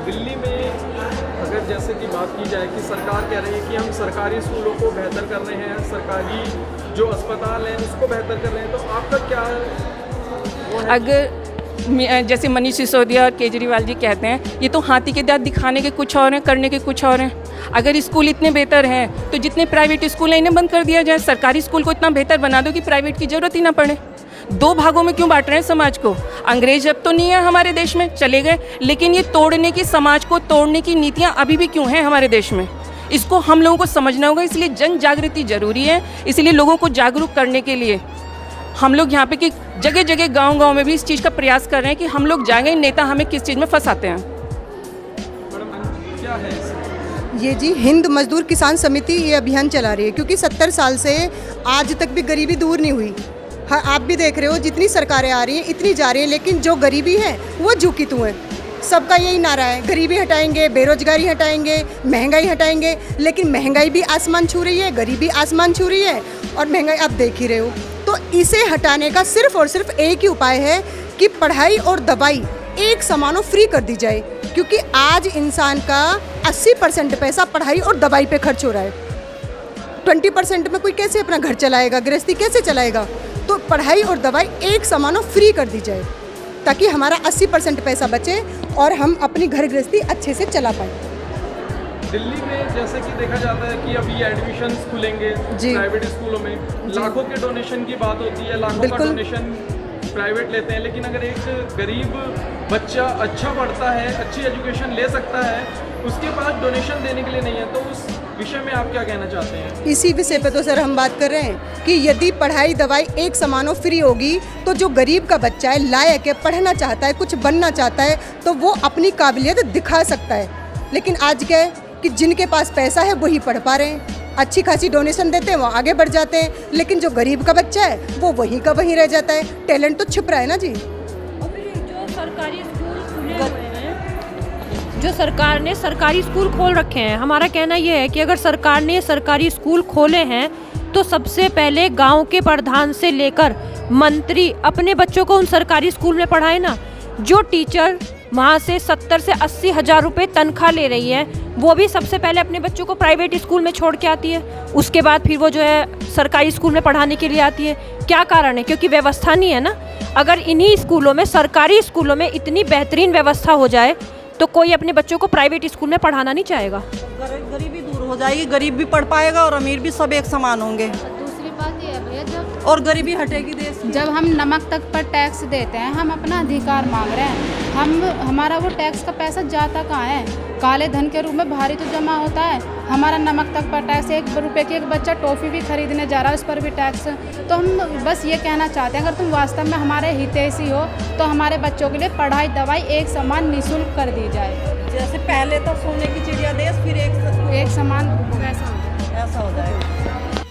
दिल्ली में अगर जैसे कि बात की जाए कि सरकार कह रही है कि हम सरकारी स्कूलों को बेहतर कर रहे हैं, सरकारी जो अस्पताल हैं उसको बेहतर कर रहे हैं, तो आपका क्या वो है? अगर जैसे मनीष सिसोदिया और केजरीवाल जी कहते हैं, ये तो हाथी के दांत दिखाने के कुछ और हैं, करने के कुछ और हैं। अगर स्कूल इतने बेहतर हैं तो जितने प्राइवेट स्कूल हैं इन्हें बंद कर दिया जाए, सरकारी स्कूल को इतना बेहतर बना दो कि प्राइवेट की ज़रूरत ही ना पड़े। दो भागों में क्यों बांट रहे हैं समाज को? अंग्रेज अब तो नहीं है हमारे देश में, चले गए, लेकिन ये तोड़ने की, समाज को तोड़ने की नीतियाँ अभी भी क्यों हैं हमारे देश में? इसको हम लोगों को समझना होगा। इसलिए जन जागृति जरूरी है। इसलिए लोगों को जागरूक करने के लिए हम लोग यहाँ पे कि जगह जगह गांव-गांव में भी इस चीज़ का प्रयास कर रहे हैं कि हम लोग जाएंगे, नेता हमें किस चीज़ में फंसाते हैं। मैडम क्या है इसमें? ये जी हिंद मजदूर किसान समिति ये अभियान चला रही है, क्योंकि 70 साल से आज तक भी गरीबी दूर नहीं हुई। हाँ, आप भी देख रहे हो जितनी सरकारें आ रही हैं इतनी जा रही हैं, लेकिन जो गरीबी है वो झुकी तू है। सबका यही नारा है, गरीबी हटाएंगे, बेरोजगारी हटाएंगे, महंगाई हटाएंगे, लेकिन महंगाई भी आसमान छू रही है, गरीबी आसमान छू रही है, और महंगाई आप देख ही रहे हो। तो इसे हटाने का सिर्फ और सिर्फ एक ही उपाय है कि पढ़ाई और दवाई एक समानो फ्री कर दी जाए, क्योंकि आज इंसान का 80% पैसा पढ़ाई और दवाई पे खर्च हो रहा है। 20% में कोई कैसे अपना घर चलाएगा, गृहस्थी कैसे चलाएगा? तो पढ़ाई और दवाई एक समानो फ्री कर दी जाए, ताकि हमारा 80% पैसा बचे और हम अपनी घर गृहस्थी अच्छे से चला पाएँ। दिल्ली में जैसे कि देखा जाता है कि अभी एडमिशन खुलेंगे प्राइवेट स्कूलों में, लाखों के डोनेशन की बात होती है, लाखों का डोनेशन प्राइवेट लेते हैं, लेकिन अगर एक गरीब बच्चा अच्छा पढ़ता है, अच्छी एजुकेशन ले सकता है, उसके पास डोनेशन देने के लिए नहीं है, तो उस विषय में आप क्या कहना चाहते हैं? इसी विषय पे तो सर हम बात कर रहे हैं कि यदि पढ़ाई दवाई एक समानो फ्री होगी तो जो गरीब का बच्चा है, लायक है, पढ़ना चाहता है, कुछ बनना चाहता है, तो वो अपनी काबिलियत दिखा सकता है। लेकिन आज क्या है कि जिनके पास पैसा है वही पढ़ पा रहे हैं, अच्छी खासी डोनेशन देते हैं, वो आगे बढ़ जाते हैं, लेकिन जो गरीब का बच्चा है वो वहीं का वहीं रह जाता है। टैलेंट तो छिप रहा है ना जी। जो सरकारी स्कूल खुले हुए हैं, जो सरकार ने सरकारी स्कूल खोल रखे हैं, हमारा कहना ये है कि अगर सरकार ने सरकारी स्कूल खोले हैं तो सबसे पहले गांव के प्रधान से लेकर मंत्री अपने बच्चों को उन सरकारी स्कूल में पढ़ाए ना। जो टीचर वहाँ से 70 से 80 हज़ार रुपये तनख्वाह ले रही है, वो भी सबसे पहले अपने बच्चों को प्राइवेट स्कूल में छोड़ के आती है, उसके बाद फिर वो जो है सरकारी स्कूल में पढ़ाने के लिए आती है। क्या कारण है? क्योंकि व्यवस्था नहीं है ना। अगर इन्हीं स्कूलों में, सरकारी स्कूलों में इतनी बेहतरीन व्यवस्था हो जाए तो कोई अपने बच्चों को प्राइवेट स्कूल में पढ़ाना नहीं चाहेगा। गरीबी दूर हो जाएगी, गरीब भी पढ़ पाएगा और अमीर भी, सब एक समान होंगे। दूसरी बात ये है भैया, और गरीबी हटेगी देश की। जब हम नमक तक पर टैक्स देते हैं, हम अपना अधिकार मांग रहे हैं, हमारा वो टैक्स का पैसा जाता कहाँ है? काले धन के रूप में भारी तो जमा होता है। हमारा नमक तक पर टैक्स, 1 रुपये की एक बच्चा टॉफ़ी भी खरीदने जा रहा है, उस पर भी टैक्स। तो हम बस ये कहना चाहते हैं, अगर तुम वास्तव में हमारे हितैषी हो तो हमारे बच्चों के लिए पढ़ाई दवाई एक समान निःशुल्क कर दी जाए। जैसे पहले तो सोने की चिड़िया देश, फिर एक समान वैसा ऐसा हो जाए।